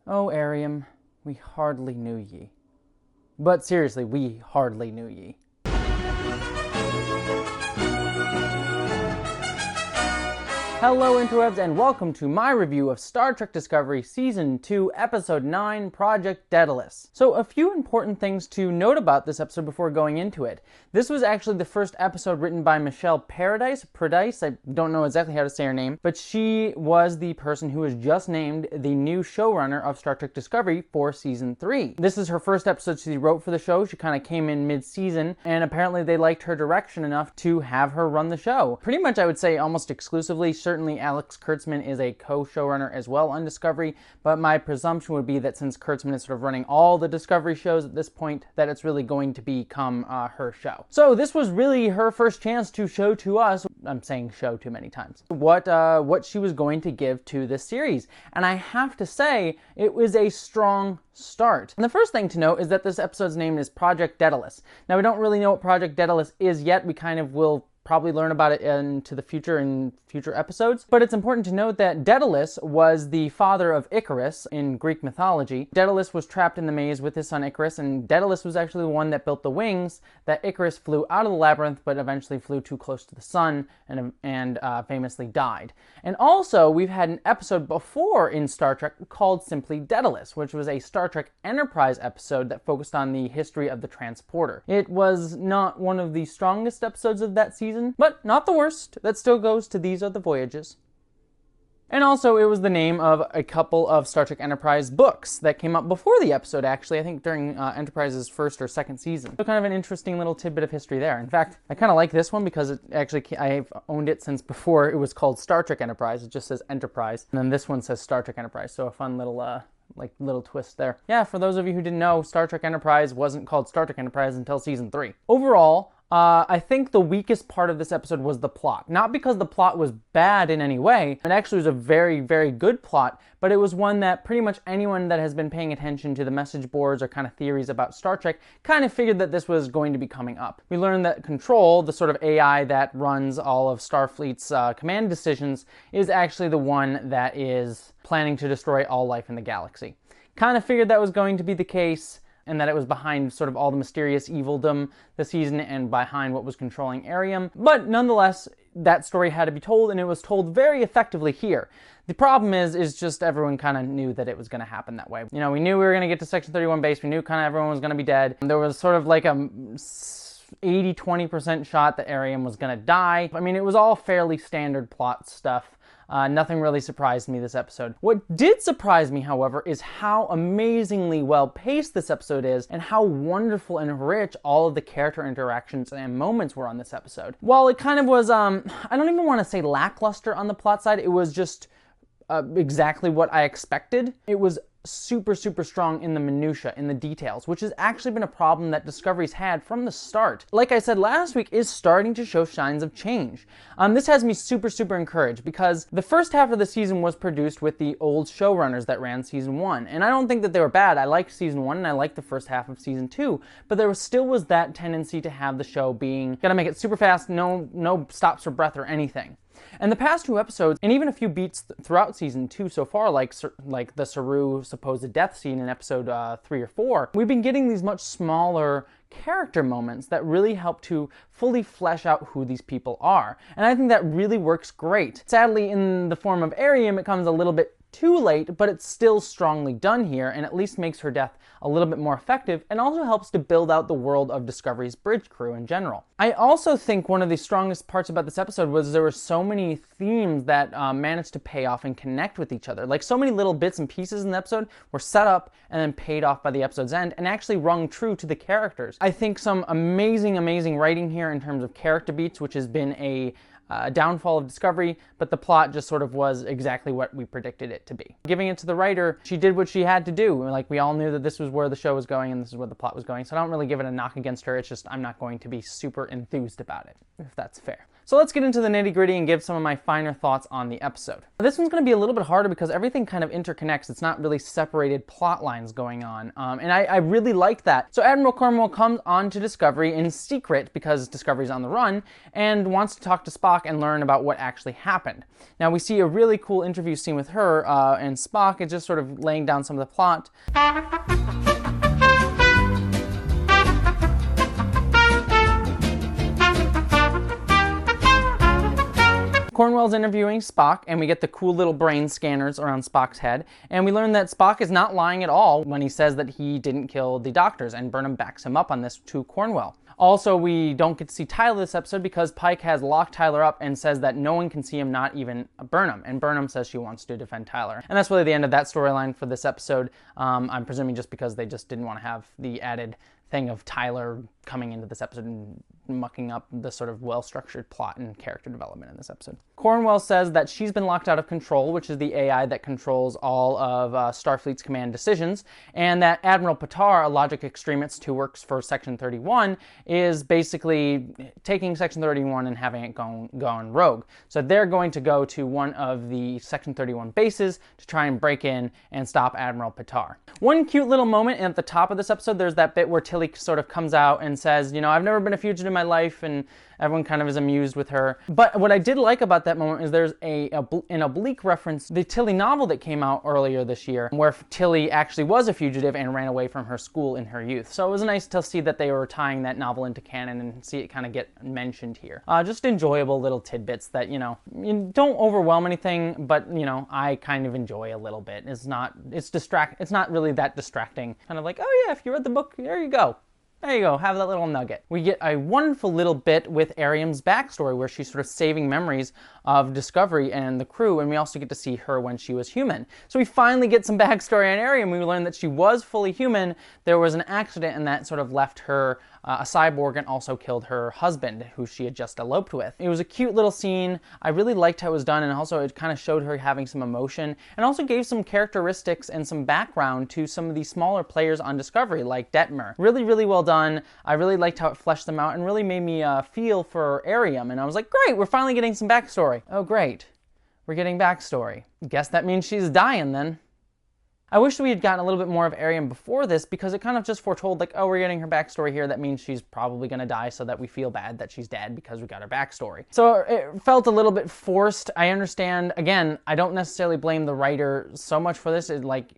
Oh, Ariam, we hardly knew ye. But seriously, we hardly knew ye. Hello interwebs and welcome to my review of Star Trek Discovery Season 2, Episode 9, Project Daedalus. So a few important things to note about this episode before going into it. This was actually the first episode written by Michelle Paradise, I don't know exactly how to say her name, but she was the person who was just named the new showrunner of Star Trek Discovery for Season 3. This is her first episode she wrote for the show. She kind of came in mid-season, and apparently they liked her direction enough to have her run the show. Pretty much I would say almost exclusively. Certainly Alex Kurtzman is a co-showrunner as well on Discovery, but my presumption would be that since Kurtzman is sort of running all the Discovery shows at this point, that it's really going to become her show. So this was really her first chance to show to us, I'm saying show too many times, what she was going to give to this series. And I have to say, it was a strong start. And the first thing to note is that this episode's name is Project Daedalus. Now we don't really know what Project Daedalus is yet. We kind of will probably learn about it into the future in future episodes. But it's important to note that Daedalus was the father of Icarus in Greek mythology. Daedalus was trapped in the maze with his son Icarus, and Daedalus was actually the one that built the wings that Icarus flew out of the labyrinth, but eventually flew too close to the sun and famously died. And also, we've had an episode before in Star Trek called simply Daedalus, which was a Star Trek Enterprise episode that focused on the history of the transporter. It was not one of the strongest episodes of that season, but not the worst. That still goes to These Are the Voyages. And also, it was the name of a couple of Star Trek Enterprise books that came up before the episode, actually, I think during Enterprise's first or second season. So kind of an interesting little tidbit of history there. In fact, I kind of like this one because it actually, I've owned it since before it was called Star Trek Enterprise. It just says Enterprise. And then this one says Star Trek Enterprise, so a fun little little twist there. Yeah, for those of you who didn't know, Star Trek Enterprise wasn't called Star Trek Enterprise until Season 3. Overall, I think the weakest part of this episode was the plot. Not because the plot was bad in any way. It actually was a very, very good plot, but it was one that pretty much anyone that has been paying attention to the message boards or kind of theories about Star Trek kind of figured that this was going to be coming up. We learned that Control, the sort of AI that runs all of Starfleet's command decisions, is actually the one that is planning to destroy all life in the galaxy. Kind of figured that was going to be the case, and that it was behind sort of all the mysterious evilдom this season and behind what was controlling Airiam. But nonetheless, that story had to be told, and it was told very effectively here. The problem is just everyone kind of knew that it was going to happen that way. You know, we knew we were going to get to Section 31 base. We knew kind of everyone was going to be dead. There was sort of like a 80-20% shot that Ariam was going to die. I mean, it was all fairly standard plot stuff. Nothing really surprised me this episode. What did surprise me, however, is how amazingly well-paced this episode is and how wonderful and rich all of the character interactions and moments were on this episode. While it kind of was, I don't even want to say lackluster on the plot side, it was just exactly what I expected. It was super strong in the minutia, in the details, which has actually been a problem that Discovery's had from the start. Like I said last week, is starting to show signs of change. This has me super encouraged because the first half of the season was produced with the old showrunners that ran Season 1, and I don't think that they were bad. I liked Season 1 and I liked the first half of Season 2, but there still was that tendency to have the show being, gotta make it super fast, no stops for breath or anything. And the past two episodes, and even a few beats throughout Season 2 so far, like the Saru supposed death scene in Episode 3 or 4, we've been getting these much smaller character moments that really help to fully flesh out who these people are. And I think that really works great. Sadly, in the form of Airiam, it comes a little bit too late, but it's still strongly done here and at least makes her death a little bit more effective and also helps to build out the world of Discovery's bridge crew in general. I also think one of the strongest parts about this episode was there were so many themes that managed to pay off and connect with each other. Like so many little bits and pieces in the episode were set up and then paid off by the episode's end and actually rung true to the characters. I think some amazing writing here in terms of character beats, which has been a downfall of Discovery, but the plot just sort of was exactly what we predicted it to be. Giving it to the writer, she did what she had to do. Like, we all knew that this was where the show was going and this is where the plot was going, so I don't really give it a knock against her. It's just I'm not going to be super enthused about it, if that's fair. So let's get into the nitty-gritty and give some of my finer thoughts on the episode. This one's going to be a little bit harder because everything kind of interconnects. It's not really separated plot lines going on, and I really like that. So Admiral Cornwell comes on to Discovery in secret because Discovery's on the run and wants to talk to Spock and learn about what actually happened. Now we see a really cool interview scene with her and Spock is just sort of laying down some of the plot. Cornwell's interviewing Spock, and we get the cool little brain scanners around Spock's head, and we learn that Spock is not lying at all when he says that he didn't kill the doctors, and Burnham backs him up on this to Cornwell. Also, we don't get to see Tyler this episode because Pike has locked Tyler up and says that no one can see him, not even Burnham, and Burnham says she wants to defend Tyler. And that's really the end of that storyline for this episode. I'm presuming just because they just didn't want to have the added thing of Tyler coming into this episode and mucking up the sort of well-structured plot and character development in this episode. Cornwell says that she's been locked out of Control, which is the AI that controls all of Starfleet's command decisions, and that Admiral Patar, a logic extremist who works for Section 31, is basically taking Section 31 and having it gone rogue. So they're going to go to one of the Section 31 bases to try and break in and stop Admiral Patar. One cute little moment at the top of this episode, there's that bit where Tilly sort of comes out and says, you know, I've never been a fugitive in my life, and everyone kind of is amused with her. But what I did like about that moment is there's an oblique reference to the Tilly novel that came out earlier this year, where Tilly actually was a fugitive and ran away from her school in her youth. So it was nice to see that they were tying that novel into canon and see it kind of get mentioned here. Just enjoyable little tidbits that, you know, you don't overwhelm anything, but, you know, I kind of enjoy a little bit. It's not really that distracting. Kind of like, oh yeah, if you read the book, there you go. There you go, have that little nugget. We get a wonderful little bit with Airiam's backstory where she's sort of saving memories of Discovery and the crew, and we also get to see her when she was human. So we finally get some backstory on Airiam. We learn that she was fully human. There was an accident and that sort of left her a cyborg and also killed her husband, who she had just eloped with. It was a cute little scene. I really liked how it was done, and also it kind of showed her having some emotion and also gave some characteristics and some background to some of the smaller players on Discovery, like Detmer. Really, really well done. I really liked how it fleshed them out and really made me feel for Ariam, and I was like, great, we're finally getting some backstory. Oh, great. We're getting backstory. Guess that means she's dying then. I wish we had gotten a little bit more of Ariam before this, because it kind of just foretold, like, oh, we're getting her backstory here. That means she's probably going to die, so that we feel bad that she's dead because we got her backstory. So it felt a little bit forced. I understand. Again, I don't necessarily blame the writer so much for this. Like,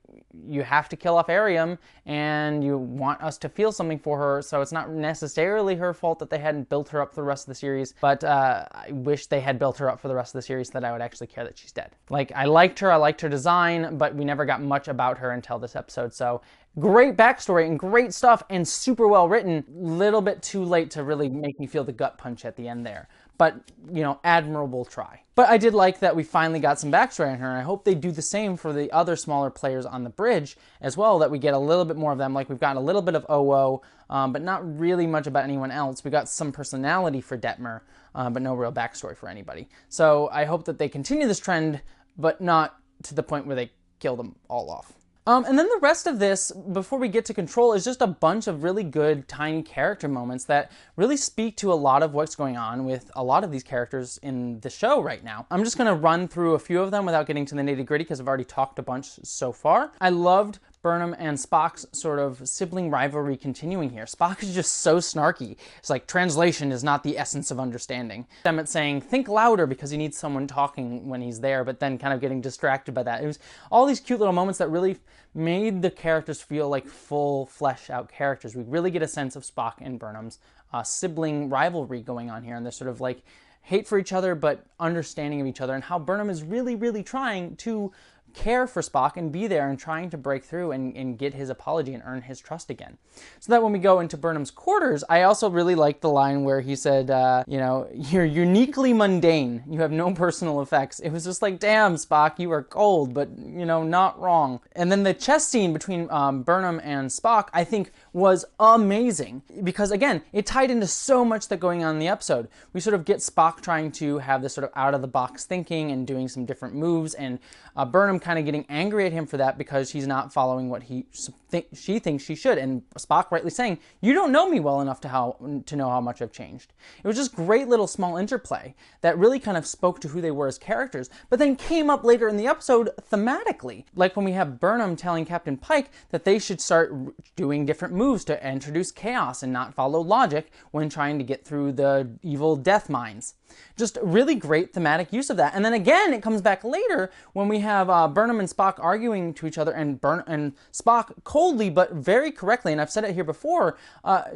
you have to kill off Ariam, and you want us to feel something for her, so it's not necessarily her fault that they hadn't built her up for the rest of the series, but I wish they had built her up for the rest of the series so that I would actually care that she's dead. Like, I liked her design, but we never got much about her until this episode, so great backstory and great stuff and super well written. Little bit too late to really make me feel the gut punch at the end there. But, you know, admirable try. But I did like that we finally got some backstory on her, and I hope they do the same for the other smaller players on the bridge as well, that we get a little bit more of them. Like, we've gotten a little bit of OO, but not really much about anyone else. We got some personality for Detmer, but no real backstory for anybody. So I hope that they continue this trend, but not to the point where they kill them all off. And then the rest of this, before we get to Control, is just a bunch of really good, tiny character moments that really speak to a lot of what's going on with a lot of these characters in the show right now. I'm just going to run through a few of them without getting to the nitty-gritty because I've already talked a bunch so far. I loved Burnham and Spock's sort of sibling rivalry continuing here. Spock is just so snarky. It's like, translation is not the essence of understanding. Emmett saying, think louder, because he needs someone talking when he's there, but then kind of getting distracted by that. It was all these cute little moments that really made the characters feel like full, fleshed out characters. We really get a sense of Spock and Burnham's sibling rivalry going on here, and they're sort of like hate for each other, but understanding of each other, and how Burnham is really, really trying to care for Spock and be there and trying to break through and get his apology and earn his trust again. So that when we go into Burnham's quarters, I also really liked the line where he said, you know, you're uniquely mundane. You have no personal effects. It was just like, damn, Spock, you are cold, but, you know, not wrong. And then the chess scene between Burnham and Spock, I think, was amazing. Because, again, it tied into so much that's going on in the episode. We sort of get Spock trying to have this sort of out-of-the-box thinking and doing some different moves, and Burnham Burnham kind of getting angry at him for that because he's not following what she thinks she should, and Spock rightly saying, "You don't know me well enough to know how much I've changed." It was just great little small interplay that really kind of spoke to who they were as characters, but then came up later in the episode thematically, like when we have Burnham telling Captain Pike that they should start doing different moves to introduce chaos and not follow logic when trying to get through the evil death mines. Just really great thematic use of that. And then again, it comes back later when we have Burnham and Spock arguing to each other, and Spock coldly but very correctly, and I've said it here before,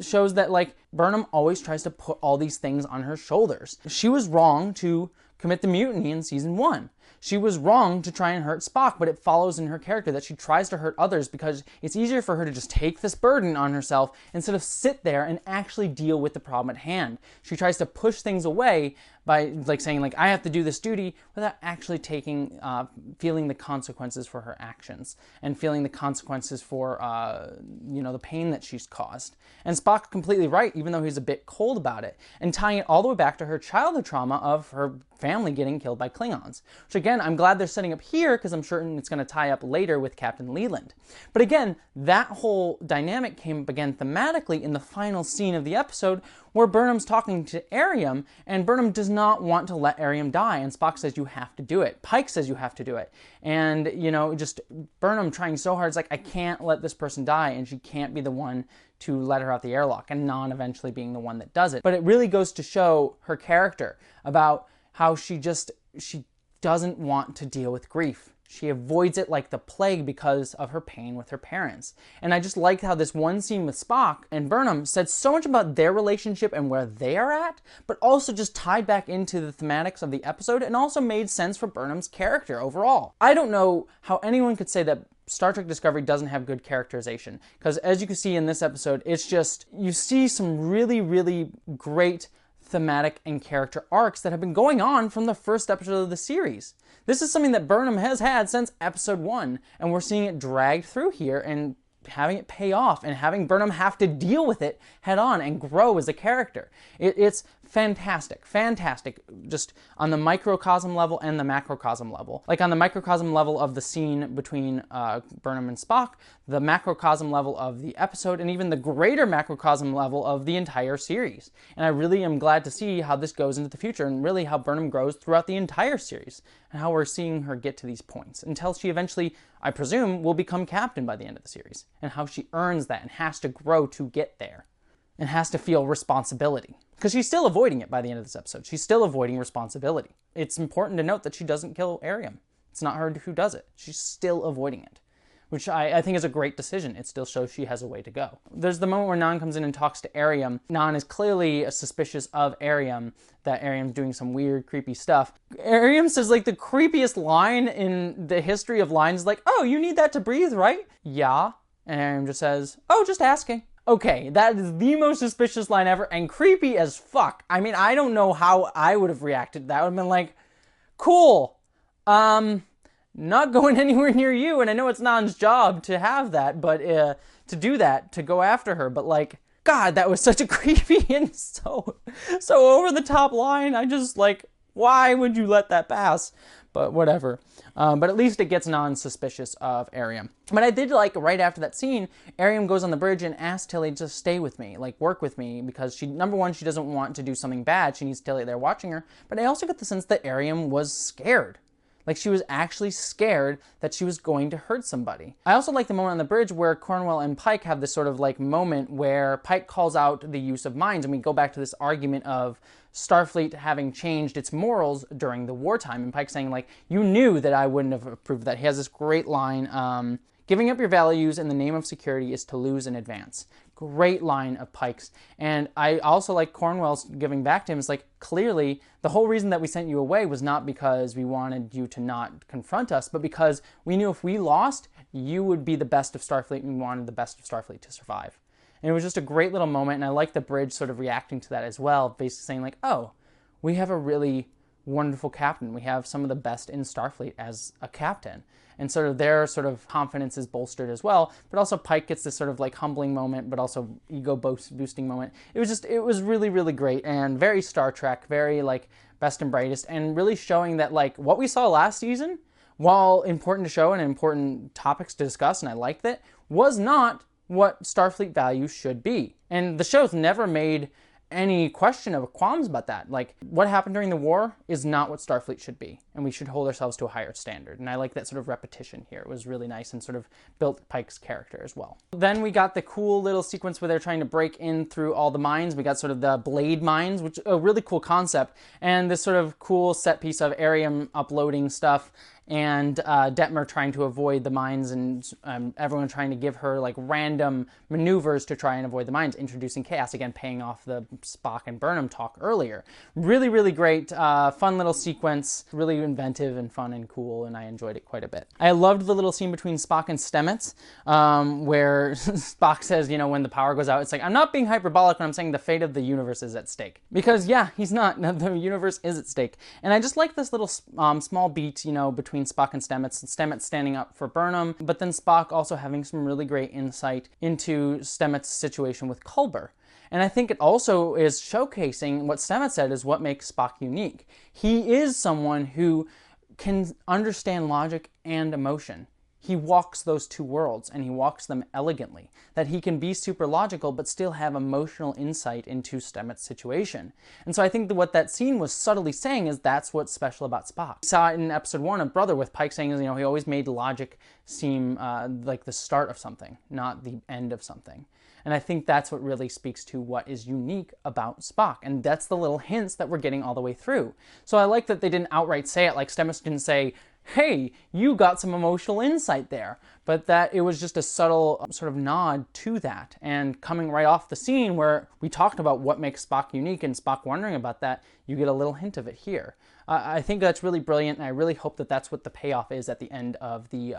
shows that like Burnham always tries to put all these things on her shoulders. She was wrong to commit the mutiny in season 1. She was wrong to try and hurt Spock, but it follows in her character that she tries to hurt others because it's easier for her to just take this burden on herself instead of sit there and actually deal with the problem at hand. She tries to push things away by like saying like, I have to do this duty, without actually feeling the consequences for her actions and feeling the consequences for the pain that she's caused. And Spock's completely right, even though he's a bit cold about it, and tying it all the way back to her childhood trauma of her family getting killed by Klingons, which again, I'm glad they're setting up here because I'm certain it's going to tie up later with Captain Leland. But again, that whole dynamic came up again thematically in the final scene of the episode where Burnham's talking to Airiam, and Burnham does not want to let Airiam die, and Spock says you have to do it. Pike says you have to do it. And, just Burnham trying so hard, it's like, I can't let this person die, and she can't be the one to let her out the airlock, and Non eventually being the one that does it. But it really goes to show her character about how she doesn't want to deal with grief. She avoids it like the plague because of her pain with her parents. And I just liked how this one scene with Spock and Burnham said so much about their relationship and where they are at, but also just tied back into the thematics of the episode and also made sense for Burnham's character overall. I don't know how anyone could say that Star Trek Discovery doesn't have good characterization, because as you can see in this episode, it's just, you see some really, really great thematic and character arcs that have been going on from the first episode of the series. This is something that Burnham has had since episode 1, and we're seeing it dragged through here and having it pay off and having Burnham have to deal with it head on and grow as a character. It's fantastic, just on the microcosm level and the macrocosm level. Like on the microcosm level of the scene between Burnham and Spock, the macrocosm level of the episode, and even the greater macrocosm level of the entire series. And I really am glad to see how this goes into the future and really how Burnham grows throughout the entire series and how we're seeing her get to these points until she eventually, I presume, will become captain by the end of the series, and how she earns that and has to grow to get there and has to feel responsibility. Because she's still avoiding it by the end of this episode. She's still avoiding responsibility. It's important to note that she doesn't kill Airiam. It's not her who does it. She's still avoiding it, which I think is a great decision. It still shows she has a way to go. There's the moment where Non comes in and talks to Airiam. Non is clearly suspicious of Airiam, that Airiam's doing some weird, creepy stuff. Airiam says like the creepiest line in the history of lines, like, "Oh, you need that to breathe, right?" "Yeah." And Airiam just says, "Oh, just asking." Okay, that is the most suspicious line ever and creepy as fuck. I mean, I don't know how I would have reacted. That would have been like, cool. Not going anywhere near you, and I know it's Non's job to have that, but to do that, to go after her, but like, God, that was such a creepy and so over the top line. I just like, why would you let that pass? But whatever. But at least it gets Non suspicious of Airiam. But I did like, right after that scene, Airiam goes on the bridge and asks Tilly to stay with me, like work with me, because she, number one, she doesn't want to do something bad. She needs Tilly there watching her. But I also get the sense that Airiam was scared. Like she was actually scared that she was going to hurt somebody. I also like the moment on the bridge where Cornwell and Pike have this sort of like moment where Pike calls out the use of mines, and we go back to this argument of Starfleet having changed its morals during the wartime, and Pike saying like, you knew that I wouldn't have approved of that. He has this great line, giving up your values in the name of security is to lose in advance. Great line of Pike's. And I also like Cornwell's giving back to him. It's like, clearly, the whole reason that we sent you away was not because we wanted you to not confront us, but because we knew if we lost, you would be the best of Starfleet, and we wanted the best of Starfleet to survive. And it was just a great little moment, and I like the bridge sort of reacting to that as well, basically saying like, oh, we have a really wonderful captain. We have some of the best in Starfleet as a captain. And sort of their sort of confidence is bolstered as well. But also Pike gets this sort of like humbling moment, but also ego boosting moment. It was really, really great and very Star Trek, very like best and brightest, and really showing that like what we saw last season while important to show and important topics to discuss, and I liked it, was not what Starfleet values should be. And the show's never made any question of qualms about that. Like, what happened during the war is not what Starfleet should be, and we should hold ourselves to a higher standard. And I like that sort of repetition here. It was really nice and sort of built Pike's character as well. Then we got the cool little sequence where they're trying to break in through all the mines. We got sort of the blade mines, which is a really cool concept, and this sort of cool set piece of Airiam uploading stuff and Detmer trying to avoid the mines, and everyone trying to give her like random maneuvers to try and avoid the mines, introducing chaos, again paying off the Spock and Burnham talk earlier. Really, really great, fun little sequence, really inventive and fun and cool, and I enjoyed it quite a bit. I loved the little scene between Spock and Stamets, where Spock says, you know, when the power goes out, it's like, I'm not being hyperbolic when I'm saying the fate of the universe is at stake. Because yeah, he's not. The universe is at stake. And I just like this little small beat, you know, between Spock and Stamets standing up for Burnham, but then Spock also having some really great insight into Stamets' situation with Culber. And I think it also is showcasing what Stamets said is what makes Spock unique. He is someone who can understand logic and emotion. He walks those two worlds, and he walks them elegantly. That he can be super logical, but still have emotional insight into Stamets' situation. And so I think that what that scene was subtly saying is that's what's special about Spock. We saw it in episode 1 of Brother with Pike saying, you know, he always made logic seem like the start of something, not the end of something. And I think that's what really speaks to what is unique about Spock. And that's the little hints that we're getting all the way through. So I like that they didn't outright say it, like Stamets didn't say, hey, you got some emotional insight there. But that it was just a subtle sort of nod to that. And coming right off the scene where we talked about what makes Spock unique and Spock wondering about that, you get a little hint of it here. I think that's really brilliant, and I really hope that that's what the payoff is at the end of the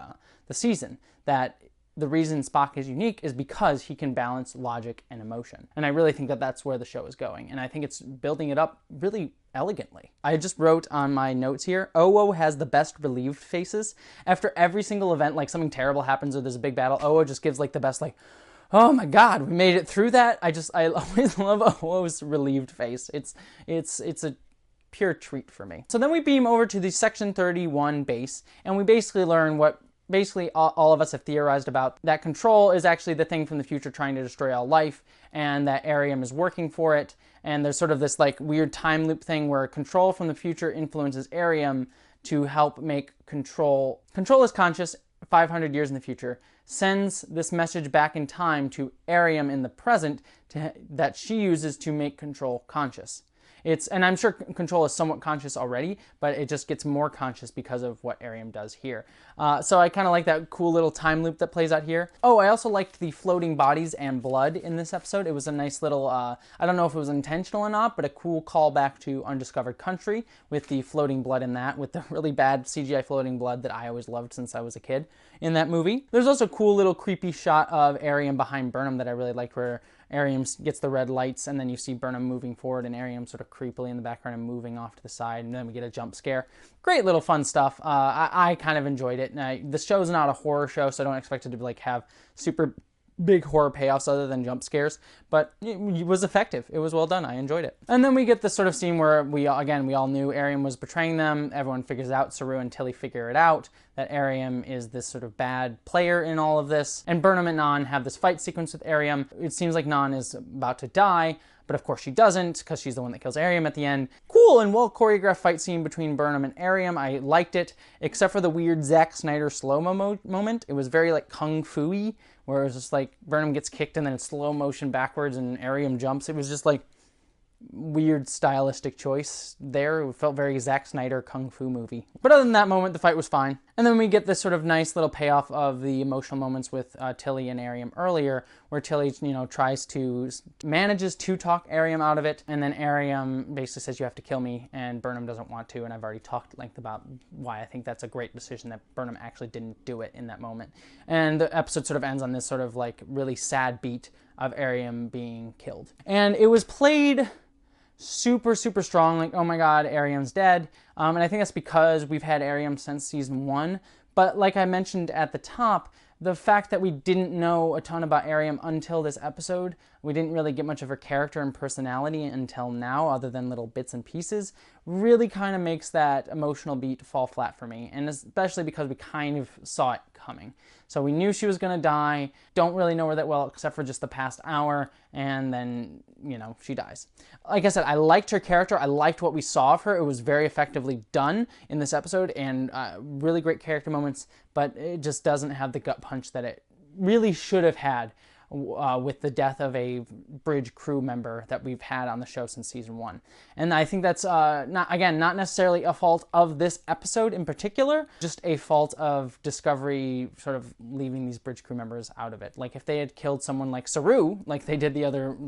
season. That the reason Spock is unique is because he can balance logic and emotion. And I really think that that's where the show is going. And I think it's building it up really elegantly. I just wrote on my notes here, Owo has the best relieved faces. After every single event, like something terrible happens or there's a big battle, Owo just gives like the best, like, oh my God, we made it through that. I always love Owo's relieved face. It's a pure treat for me. So then we beam over to the Section 31 base, and we basically learn what basically all of us have theorized about, that control is actually the thing from the future trying to destroy all life, and that Ariam is working for it. And there's sort of this like weird time loop thing where control from the future influences Ariam to help make control is conscious 500 years in the future, sends this message back in time to Ariam in the present that she uses to make control conscious. And I'm sure Control is somewhat conscious already, but it just gets more conscious because of what Ariam does here. So I kind of like that cool little time loop that plays out here. Oh, I also liked the floating bodies and blood in this episode. It was a nice little, I don't know if it was intentional or not, but a cool callback to Undiscovered Country with the floating blood in that, with the really bad CGI floating blood that I always loved since I was a kid in that movie. There's also a cool little creepy shot of Ariam behind Burnham that I really liked, where Ariam gets the red lights, and then you see Burnham moving forward, and Ariam sort of creepily in the background and moving off to the side, and then we get a jump scare. Great little fun stuff. I kind of enjoyed it. The show's not a horror show, so I don't expect it to like have super big horror payoffs other than jump scares, but it was effective. It was well done. I enjoyed it. And then we get this sort of scene where we all knew Ariam was betraying them. Everyone figures out, Saru and Tilly figure it out, that Ariam is this sort of bad player in all of this. And Burnham and Nan have this fight sequence with Ariam. It seems like Nan is about to die, but of course she doesn't, because she's the one that kills Ariam at the end. Cool and well choreographed fight scene between Burnham and Ariam. I liked it, except for the weird Zack Snyder slow-mo moment. It was very like kung fu-y, where it was just like Burnham gets kicked and then it's slow motion backwards and Ariam jumps. It was just like weird stylistic choice there. It felt very Zack Snyder kung fu movie. But other than that moment, the fight was fine. And then we get this sort of nice little payoff of the emotional moments with Tilly and Ariam earlier, where Tilly, manages to talk Ariam out of it, and then Ariam basically says, you have to kill me, and Burnham doesn't want to, and I've already talked at length about why I think that's a great decision, that Burnham actually didn't do it in that moment. And the episode sort of ends on this sort of like really sad beat of Ariam being killed. And it was played super, super strong, like, oh my God, Ariam's dead. And I think that's because we've had Ariam since season 1. But like I mentioned at the top, The fact that we didn't know a ton about Airiam until this episode, we didn't really get much of her character and personality until now, other than little bits and pieces, really kind of makes that emotional beat fall flat for me, and especially because we kind of saw it coming. So we knew she was going to die, don't really know her that well except for just the past hour, and then, you know, she dies. Like I said, I liked her character, I liked what we saw of her, it was very effectively done in this episode, and really great character moments, but it just doesn't have the gut punch that it really should have had with the death of a bridge crew member that we've had on the show since season 1. And I think that's, not necessarily a fault of this episode in particular, just a fault of Discovery sort of leaving these bridge crew members out of it. Like if they had killed someone like Saru, like they did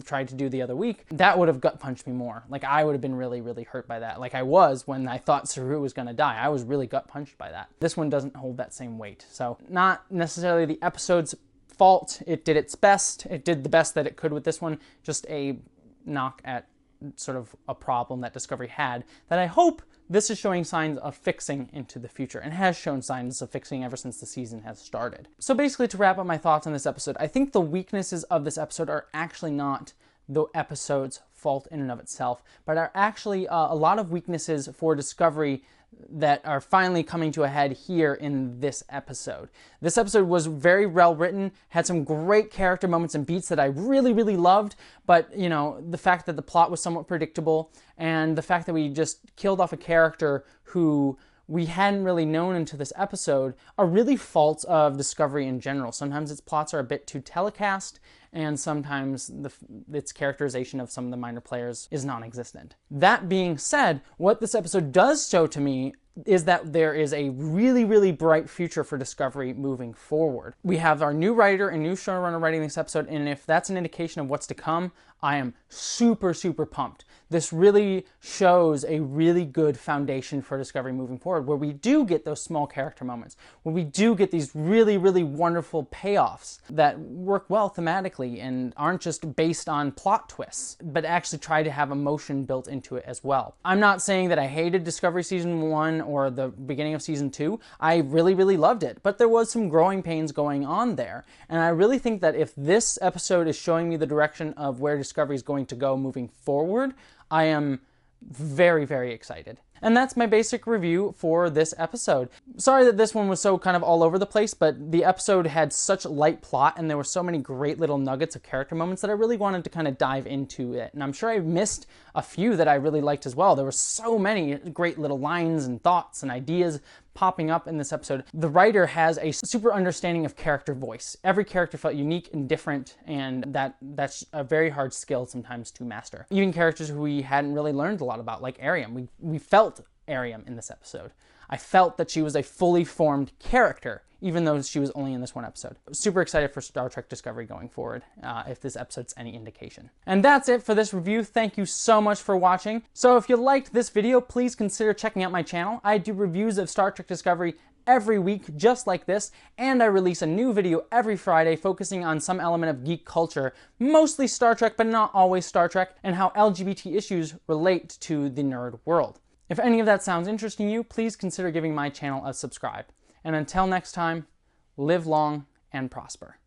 tried to do the other week, that would have gut punched me more. Like I would have been really, really hurt by that. Like I was when I thought Saru was gonna die. I was really gut punched by that. This one doesn't hold that same weight. So not necessarily the episode's fault. It did its best. It did the best that it could with this one. Just a knock at sort of a problem that Discovery had that I hope this is showing signs of fixing into the future, and has shown signs of fixing ever since the season has started. So basically, to wrap up my thoughts on this episode, I think the weaknesses of this episode are actually not the episode's fault in and of itself, but are actually a lot of weaknesses for Discovery that are finally coming to a head here in this episode. This episode was very well written, had some great character moments and beats that I really, really loved, but, you know, the fact that the plot was somewhat predictable, and the fact that we just killed off a character who we hadn't really known until this episode are really faults of Discovery in general. Sometimes its plots are a bit too telecast, and sometimes its characterization of some of the minor players is non-existent. That being said, what this episode does show to me is that there is a really, really bright future for Discovery moving forward. We have our new writer and new showrunner writing this episode, and if that's an indication of what's to come, I am super, super pumped. This really shows a really good foundation for Discovery moving forward, where we do get those small character moments, where we do get these really, really wonderful payoffs that work well thematically and aren't just based on plot twists, but actually try to have emotion built into it as well. I'm not saying that I hated Discovery Season 1 or the beginning of Season 2. I really, really loved it, but there was some growing pains going on there, and I really think that if this episode is showing me the direction of where Discovery is going to go moving forward, I am very, very excited. And that's my basic review for this episode. Sorry that this one was so kind of all over the place, but the episode had such light plot and there were so many great little nuggets of character moments that I really wanted to kind of dive into it. And I'm sure I missed a few that I really liked as well. There were so many great little lines and thoughts and ideas popping up in this episode. The writer has a super understanding of character voice. Every character felt unique and different, and that's a very hard skill sometimes to master. Even characters who we hadn't really learned a lot about, like Ariam. We felt Ariam in this episode. I felt that she was a fully formed character, even though she was only in this one episode. Super excited for Star Trek Discovery going forward, if this episode's any indication. And that's it for this review. Thank you so much for watching. So if you liked this video, please consider checking out my channel. I do reviews of Star Trek Discovery every week, just like this, and I release a new video every Friday focusing on some element of geek culture, mostly Star Trek, but not always Star Trek, and how LGBT issues relate to the nerd world. If any of that sounds interesting to you, please consider giving my channel a subscribe. And until next time, live long and prosper.